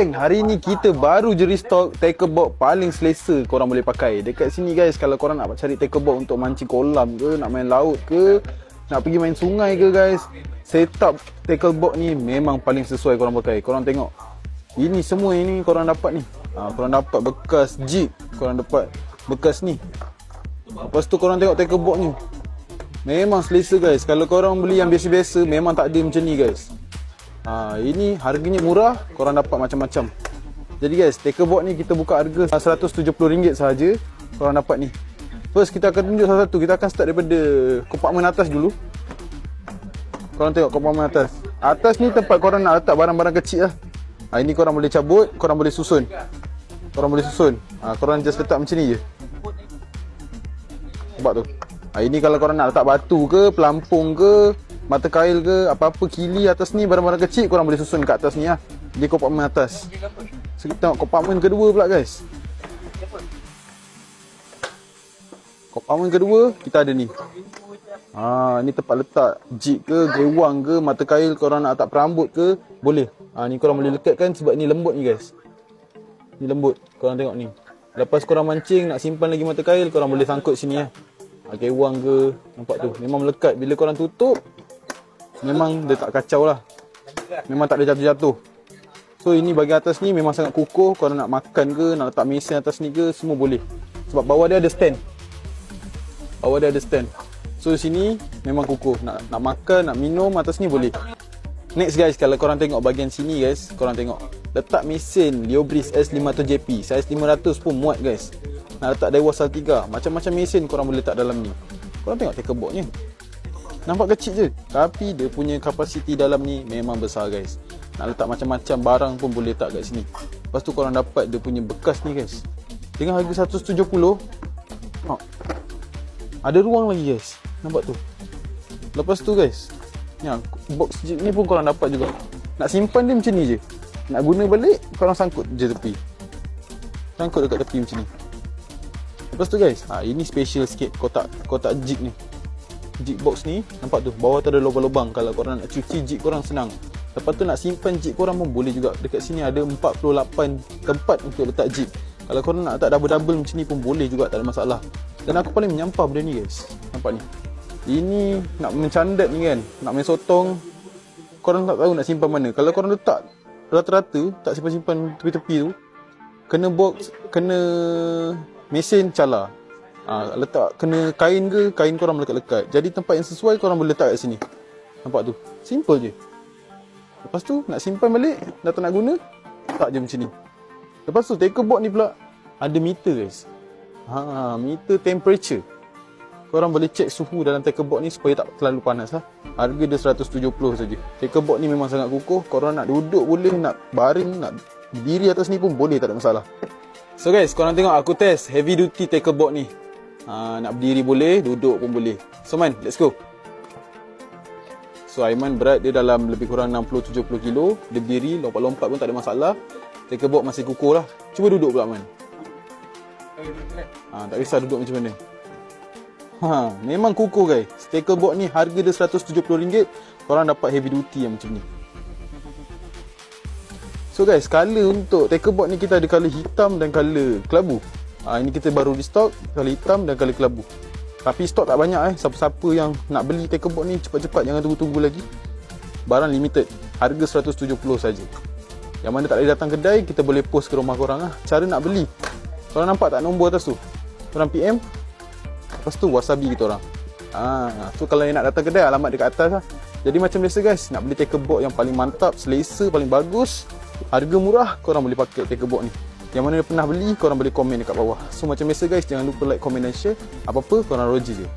geng, hari ni kita baru je restock tackle box paling selesa korang boleh pakai. Dekat sini guys, kalau korang nak cari tackle box untuk mancing kolam ke, nak main laut ke, nak pergi main sungai ke guys, setup tackle box ni memang paling sesuai korang pakai. Korang tengok, ini semua ini korang dapat ni. Korang dapat bekas jig, korang dapat bekas ni. Lepas tu korang tengok tackle box ni, memang selesa guys. Kalau korang beli yang biasa-biasa, memang tak ada macam ni guys. Ini harganya murah, korang dapat macam-macam. Jadi guys, tackle box ni kita buka harga RM170 sahaja. Korang dapat ni. First kita akan tunjuk satu-satu. Kita akan start daripada kompartmen atas dulu. Korang tengok kompartmen atas. Atas ni tempat korang nak letak barang-barang kecil lah. Ini korang boleh cabut, korang boleh susun. Korang just letak macam ni je. Nampak tu. Ini kalau korang nak letak batu ke, pelampung ke, mata kail ke, apa-apa kili atas ni, barang-barang kecil korang boleh susun kat atas ni lah. Di kompartmen atas. So kita tengok kompartmen kedua pula guys. Kompartmen kedua kita ada ni. Ni tempat letak jig ke, gewang ke, mata kail, korang nak letak perambut ke, boleh. Ni korang boleh lekatkan sebab ni lembut ni guys. Ni lembut, korang tengok ni. Lepas korang mancing nak simpan lagi mata kail, korang boleh sangkut sini lah. Gewang ke, nampak tu, memang melekat. Bila korang tutup, memang dia tak kacau lah. Memang tak ada jatuh-jatuh. So ini bahagian atas ni memang sangat kukuh. Korang nak makan ke, nak letak mesin atas ni ke, semua boleh. Sebab bawah dia ada stand. So sini memang kukuh. Nak makan, nak minum atas ni boleh. Next guys, kalau korang tengok bahagian sini guys, korang tengok letak mesin Liobreeze S500JP saiz 500 pun muat guys. Nak letak Daiwa Saltiga, macam-macam mesin korang boleh letak dalam ni. Korang tengok tackle box ni, nampak kecil je, tapi dia punya kapasiti dalam ni memang besar guys. Nak letak macam-macam barang pun boleh letak kat sini. Lepas tu korang dapat dia punya bekas ni guys. Dengan harga 170, ada ruang lagi guys. Nampak tu. Lepas tu guys, box jig ni pun korang dapat juga. Nak simpan dia macam ni je. Nak guna balik, korang sangkut je tepi. Sangkut dekat tepi macam ni. Lepas tu guys, ini special sikit kotak jig ni. Jig box ni, nampak tu, bawah tu ada lubang-lubang. Kalau korang nak cuci jig korang senang. Lepas tu nak simpan jig korang pun boleh juga. Dekat sini ada 48 tempat untuk letak jig. Kalau korang nak letak double-double macam ni pun boleh juga, tak ada masalah. Dan aku paling menyampah benda ni guys. Nampak ni. Ini nak mencandat ni kan, nak main sotong, korang tak tahu nak simpan mana. Kalau korang letak rata-rata, tak simpan-simpan tepi-tepi tu, kena box, kena mesin cala. Letak kena kain ke, kain korang melekat-lekat. Jadi tempat yang sesuai korang boleh letak kat sini. Nampak tu, simple je. Lepas tu nak simpan balik, dah tak nak guna, letak je macam ni. Lepas tu tackle box ni pula ada meter guys. Meter temperature. Korang boleh cek suhu dalam tackle box ni supaya tak terlalu panas lah. Harga dia 170 saja. Tackle box ni memang sangat kukuh. Korang nak duduk boleh, nak baring, nak berdiri atas ni pun boleh, tak ada masalah. So guys, korang tengok aku test heavy duty tackle box ni. Nak berdiri boleh, duduk pun boleh. So man, let's go. So Aiman berat dia dalam lebih kurang 60-70 kilo. Dia berdiri, lompat-lompat pun tak ada masalah. Tackle box masih kukuh lah. Cuba duduk pula man. Tak kisah duduk macam mana. Memang kukuh guys. Tackle box ni harga dia RM170. Korang dapat heavy duty yang macam ni. So guys, color untuk tackle box ni kita ada color hitam dan color kelabu. Ini kita baru di stock, color hitam dan color kelabu. Tapi stok tak banyak Siapa-siapa yang nak beli tackle box ni cepat-cepat, jangan tunggu-tunggu lagi. Barang limited. Harga 170 saja. Yang mana tak boleh datang kedai, kita boleh post ke rumah korang lah. Cara nak beli, korang nampak tak nombor atas tu? Korang PM, lepas tu wasabi kita orang. So kalau yang nak datang kedai, alamat dekat atas lah. Jadi macam biasa guys, nak beli tackle box yang paling mantap, selesa, paling bagus, harga murah, korang boleh pakai tackle box ni. Yang mana pernah beli, korang boleh komen dekat bawah. So macam biasa guys, jangan lupa like, komen dan share. Apa-apa korang roji je.